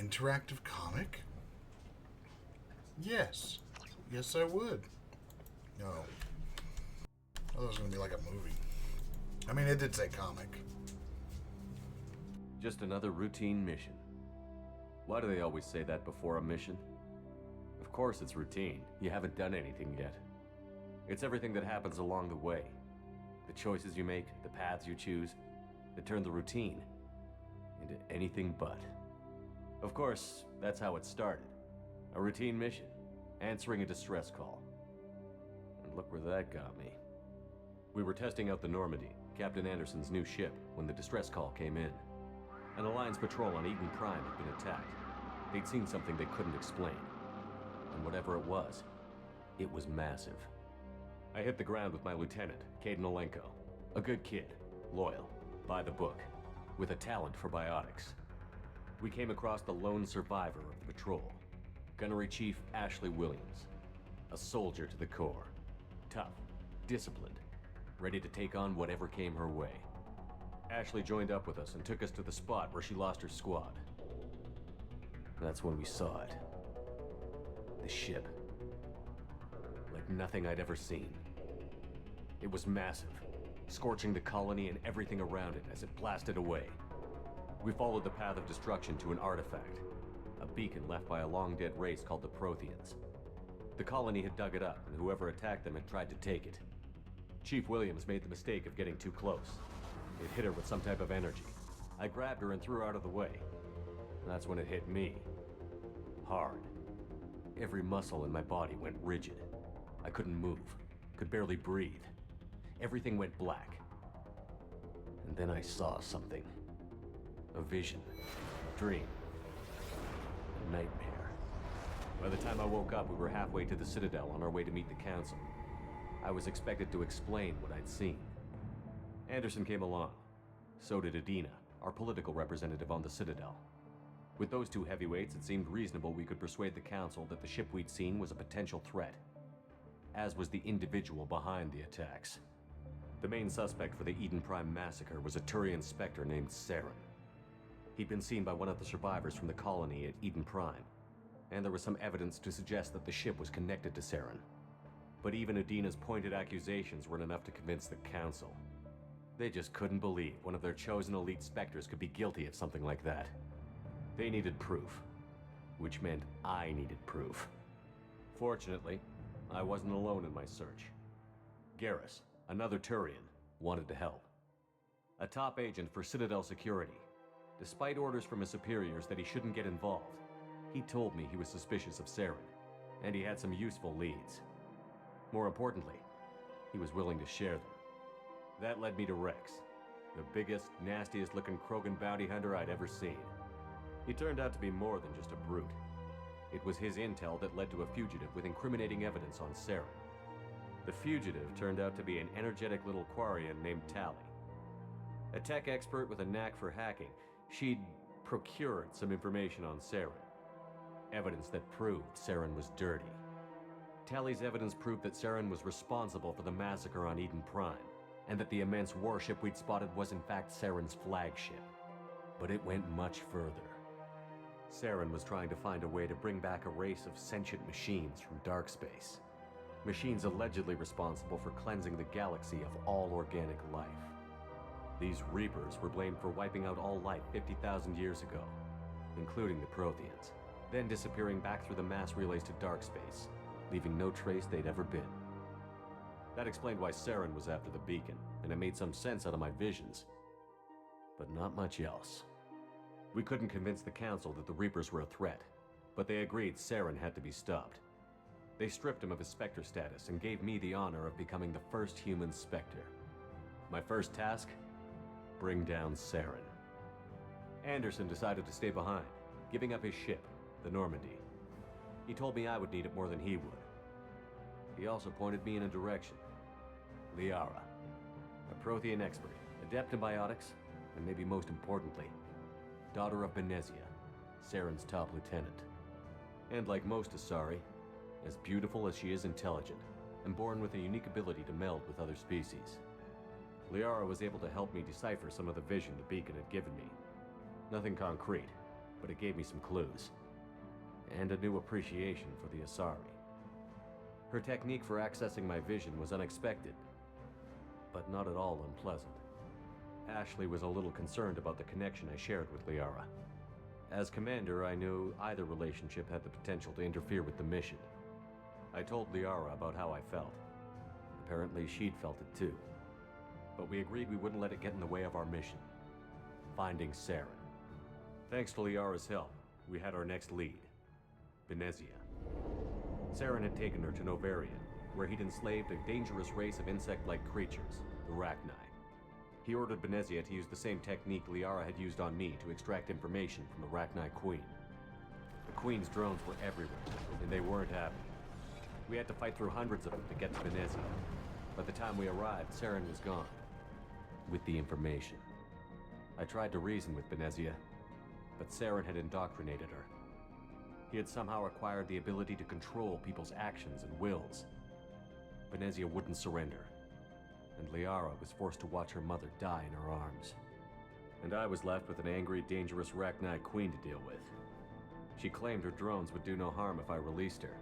interactive comic? Yes. Yes, I would. No. I thought it was going to be like a movie. I mean, it did say comic. Just another routine mission. Why do they always say that before a mission? Of course it's routine. You haven't done anything yet. It's everything that happens along the way. The choices you make, the paths you choose, that turn the routine into anything but. Of course, that's how it started. A routine mission, answering a distress call. And look where that got me. We were testing out the Normandy, Captain Anderson's new ship, when the distress call came in. An Alliance patrol on Eden Prime had been attacked. They'd seen something they couldn't explain. And whatever it was massive. I hit the ground with my lieutenant, Caden Olenko. A good kid, loyal, by the book, with a talent for biotics. We came across the lone survivor of the patrol, Gunnery Chief Ashley Williams. A soldier to the core. Tough, disciplined, ready to take on whatever came her way. Ashley joined up with us and took us to the spot where she lost her squad. That's when we saw it. The ship. Like nothing I'd ever seen. It was massive, scorching the colony and everything around it as it blasted away. We followed the path of destruction to an artifact, a beacon left by a long-dead race called the Protheans. The colony had dug it up, and whoever attacked them had tried to take it. Chief Williams made the mistake of getting too close. It hit her with some type of energy. I grabbed her and threw her out of the way. That's when it hit me. Hard. Every muscle in my body went rigid. I couldn't move, could barely breathe. Everything went black. And then I saw something. A vision. A dream. A nightmare. By the time I woke up, we were halfway to the Citadel on our way to meet the Council. I was expected to explain what I'd seen. Anderson came along. So did Adina, our political representative on the Citadel. With those two heavyweights, it seemed reasonable we could persuade the Council that the ship we'd seen was a potential threat, as was the individual behind the attacks. The main suspect for the Eden Prime massacre was a Turian Spectre named Saren. He'd been seen by one of the survivors from the colony at Eden Prime, and there was some evidence to suggest that the ship was connected to Saren. But even Adina's pointed accusations weren't enough to convince the Council. They just couldn't believe one of their chosen elite Spectres could be guilty of something like that. They needed proof, which meant I needed proof. Fortunately, I wasn't alone in my search. Garrus, another Turian, wanted to help. A top agent for Citadel Security. Despite orders from his superiors that he shouldn't get involved, he told me he was suspicious of Saren, and he had some useful leads. More importantly, he was willing to share them. That led me to Rex, the biggest, nastiest looking Krogan bounty hunter I'd ever seen. He turned out to be more than just a brute. It was his intel that led to a fugitive with incriminating evidence on Saren. The fugitive turned out to be an energetic little Quarian named Tali. A tech expert with a knack for hacking, she'd procured some information on Saren. Evidence that proved Saren was dirty. Tali's evidence proved that Saren was responsible for the massacre on Eden Prime, and that the immense warship we'd spotted was in fact Saren's flagship. But it went much further. Saren was trying to find a way to bring back a race of sentient machines from dark space. Machines allegedly responsible for cleansing the galaxy of all organic life. These Reapers were blamed for wiping out all life 50,000 years ago, including the Protheans, then disappearing back through the mass relays to dark space, leaving no trace they'd ever been. That explained why Saren was after the beacon, and it made some sense out of my visions. But not much else. We couldn't convince the Council that the Reapers were a threat, but they agreed Saren had to be stopped. They stripped him of his Spectre status and gave me the honor of becoming the first human Spectre. My first task? Bring down Saren. Anderson decided to stay behind, giving up his ship, the Normandy. He told me I would need it more than he would. He also pointed me in a direction. Liara, a Prothean expert, adept in biotics, and maybe most importantly, daughter of Benezia, Saren's top lieutenant. And like most Asari, as beautiful as she is intelligent, and born with a unique ability to meld with other species. Liara was able to help me decipher some of the vision the beacon had given me. Nothing concrete, but it gave me some clues. And a new appreciation for the Asari. Her technique for accessing my vision was unexpected, but not at all unpleasant. Ashley was a little concerned about the connection I shared with Liara. As commander, I knew either relationship had the potential to interfere with the mission. I told Liara about how I felt. Apparently, she'd felt it too. But we agreed we wouldn't let it get in the way of our mission. Finding Saren. Thanks to Liara's help, we had our next lead. Benezia. Saren had taken her to Novarian, where he'd enslaved a dangerous race of insect-like creatures, the Rachni. He ordered Benezia to use the same technique Liara had used on me to extract information from the Rachni Queen. The Queen's drones were everywhere, and they weren't happy. We had to fight through hundreds of them to get to Benezia. By the time we arrived, Saren was gone. With the information. I tried to reason with Benezia, but Saren had indoctrinated her. He had somehow acquired the ability to control people's actions and wills. Benezia wouldn't surrender, and Liara was forced to watch her mother die in her arms. And I was left with an angry, dangerous Rachni Queen to deal with. She claimed her drones would do no harm if I released her.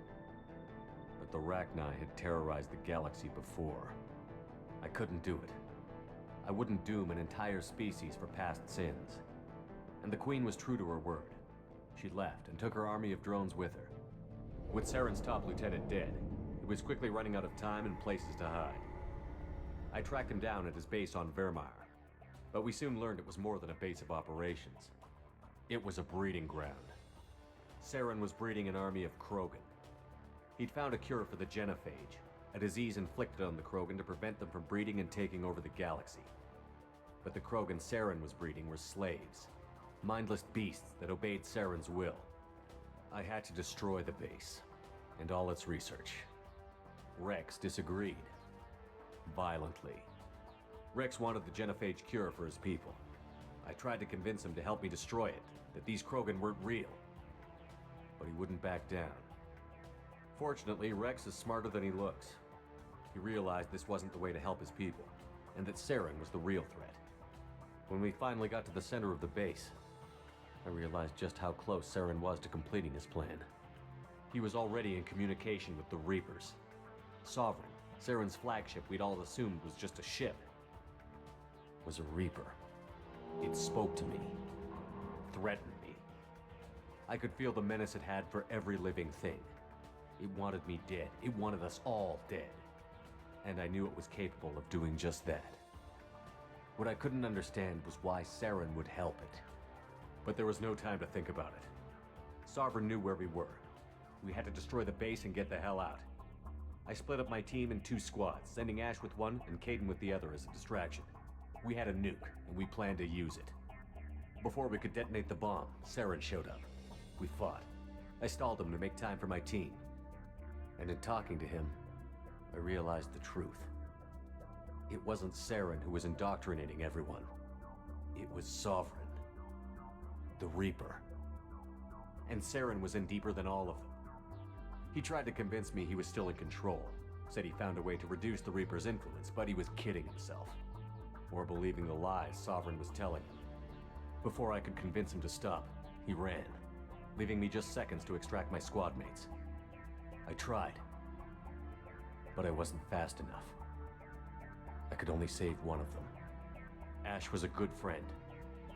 But the Rachni had terrorized the galaxy before. I couldn't do it. I wouldn't doom an entire species for past sins. And the Queen was true to her word. She left and took her army of drones with her. With Saren's top lieutenant dead, it was quickly running out of time and places to hide. I tracked him down at his base on Vermeer, but we soon learned it was more than a base of operations. It was a breeding ground. Saren was breeding an army of Krogan. He'd found a cure for the genophage, a disease inflicted on the Krogan to prevent them from breeding and taking over the galaxy. But the Krogan Saren was breeding were slaves, mindless beasts that obeyed Saren's will. I had to destroy the base, and all its research. Rex disagreed. Violently. Rex wanted the genophage cure for his people. I tried to convince him to help me destroy it, that these Krogan weren't real. But he wouldn't back down. Fortunately, Rex is smarter than he looks. He realized this wasn't the way to help his people, and that Saren was the real threat. When we finally got to the center of the base, I realized just how close Saren was to completing his plan. He was already in communication with the Reapers. Sovereign, Saren's flagship we'd all assumed was just a ship, was a Reaper. It spoke to me, threatened me. I could feel the menace it had for every living thing. It wanted me dead. It wanted us all dead. And I knew it was capable of doing just that. What I couldn't understand was why Saren would help it. But there was no time to think about it. Sovereign knew where we were. We had to destroy the base and get the hell out. I split up my team in 2 squads, sending Ash with one and Kaidan with the other as a distraction. We had a nuke, and we planned to use it. Before we could detonate the bomb, Saren showed up. We fought. I stalled him to make time for my team. And in talking to him, I realized the truth. It wasn't Saren who was indoctrinating everyone. It was Sovereign. The Reaper. And Saren was in deeper than all of them. He tried to convince me he was still in control, said he found a way to reduce the Reaper's influence, but he was kidding himself. Or believing the lies Sovereign was telling him. Before I could convince him to stop, he ran, leaving me just seconds to extract my squad mates. I tried, but I wasn't fast enough. I could only save one of them. Ash was a good friend,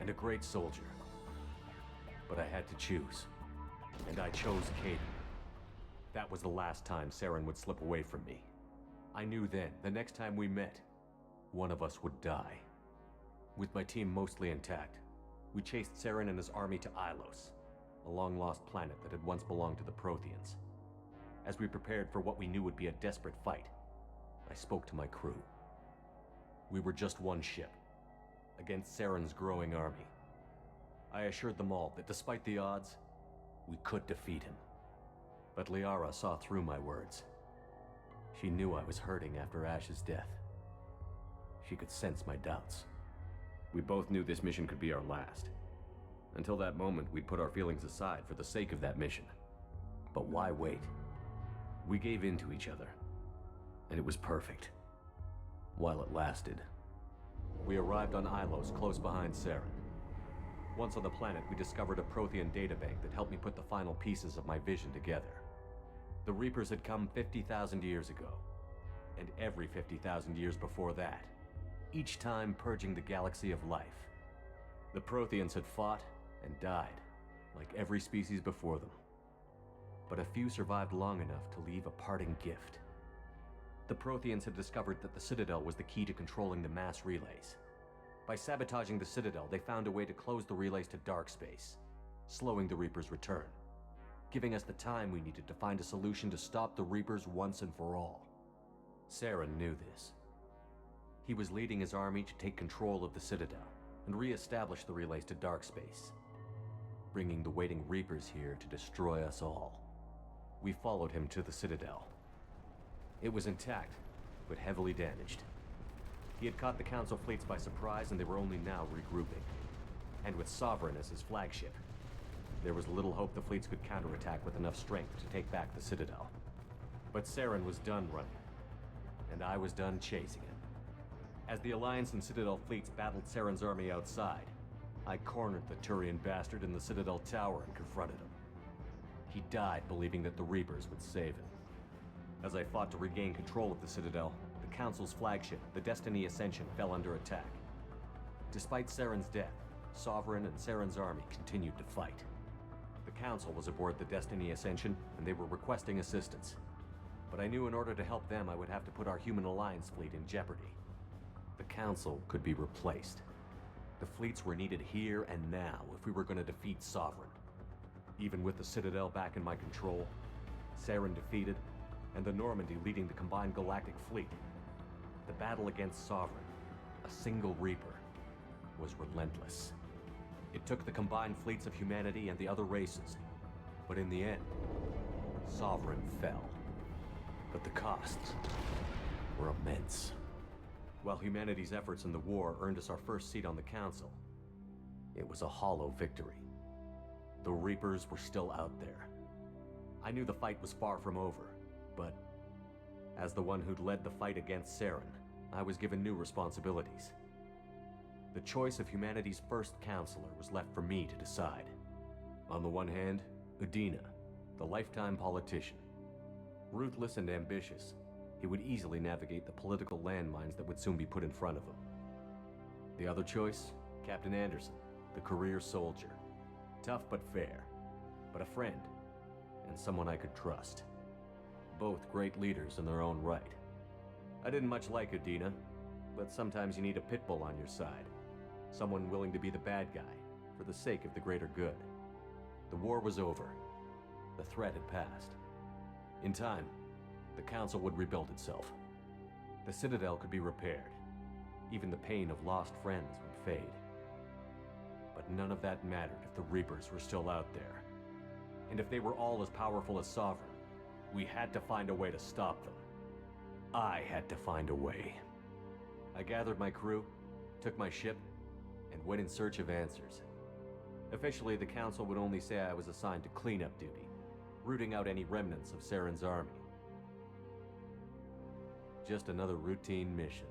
and a great soldier. But I had to choose, and I chose Kaidan. That was the last time Saren would slip away from me. I knew then, the next time we met, one of us would die. With my team mostly intact, we chased Saren and his army to Ilos, a long-lost planet that had once belonged to the Protheans. As we prepared for what we knew would be a desperate fight, I spoke to my crew. We were just one ship, against Saren's growing army. I assured them all that despite the odds, we could defeat him. But Liara saw through my words. She knew I was hurting after Ash's death. She could sense my doubts. We both knew this mission could be our last. Until that moment, we'd put our feelings aside for the sake of that mission. But why wait? We gave in to each other, and it was perfect. While it lasted. We arrived on Ilos close behind Saren. Once on the planet, we discovered a Prothean databank that helped me put the final pieces of my vision together. The Reapers had come 50,000 years ago, and every 50,000 years before that, each time purging the galaxy of life. The Protheans had fought and died, like every species before them. But a few survived long enough to leave a parting gift. The Protheans had discovered that the Citadel was the key to controlling the mass relays. By sabotaging the Citadel, they found a way to close the relays to dark space, slowing the Reapers' return, giving us the time we needed to find a solution to stop the Reapers once and for all. Saren knew this. He was leading his army to take control of the Citadel and re-establish the relays to dark space, bringing the waiting Reapers here to destroy us all. We followed him to the Citadel. It was intact, but heavily damaged. He had caught the Council fleets by surprise, and they were only now regrouping. And with Sovereign as his flagship, there was little hope the fleets could counterattack with enough strength to take back the Citadel. But Saren was done running, and I was done chasing him. As the Alliance and Citadel fleets battled Saren's army outside, I cornered the Turian bastard in the Citadel tower and confronted him. He died believing that the Reapers would save him. As I fought to regain control of the Citadel, the Council's flagship, the Destiny Ascension, fell under attack. Despite Saren's death, Sovereign and Saren's army continued to fight. The Council was aboard the Destiny Ascension, and they were requesting assistance. But I knew in order to help them, I would have to put our Human Alliance fleet in jeopardy. The Council could be replaced. The fleets were needed here and now if we were going to defeat Sovereign. Even with the Citadel back in my control, Saren defeated, and the Normandy leading the combined galactic fleet, the battle against Sovereign, a single Reaper, was relentless. It took the combined fleets of humanity and the other races, but in the end, Sovereign fell. But the costs were immense. While humanity's efforts in the war earned us our first seat on the Council, it was a hollow victory. The Reapers were still out there. I knew the fight was far from over, but as the one who'd led the fight against Saren, I was given new responsibilities. The choice of humanity's first counselor was left for me to decide. On the one hand, Udina, the lifetime politician. Ruthless and ambitious, he would easily navigate the political landmines that would soon be put in front of him. The other choice, Captain Anderson, the career soldier. Tough but fair, but a friend, and someone I could trust. Both great leaders in their own right. I didn't much like Udina, but sometimes you need a pit bull on your side. Someone willing to be the bad guy, for the sake of the greater good. The war was over. The threat had passed. In time, the Council would rebuild itself. The Citadel could be repaired. Even the pain of lost friends would fade. But none of that mattered if the Reapers were still out there. And if they were all as powerful as Sovereign, we had to find a way to stop them. I had to find a way. I gathered my crew, took my ship, and went in search of answers. Officially, the Council would only say I was assigned to cleanup duty, rooting out any remnants of Saren's army. Just another routine mission.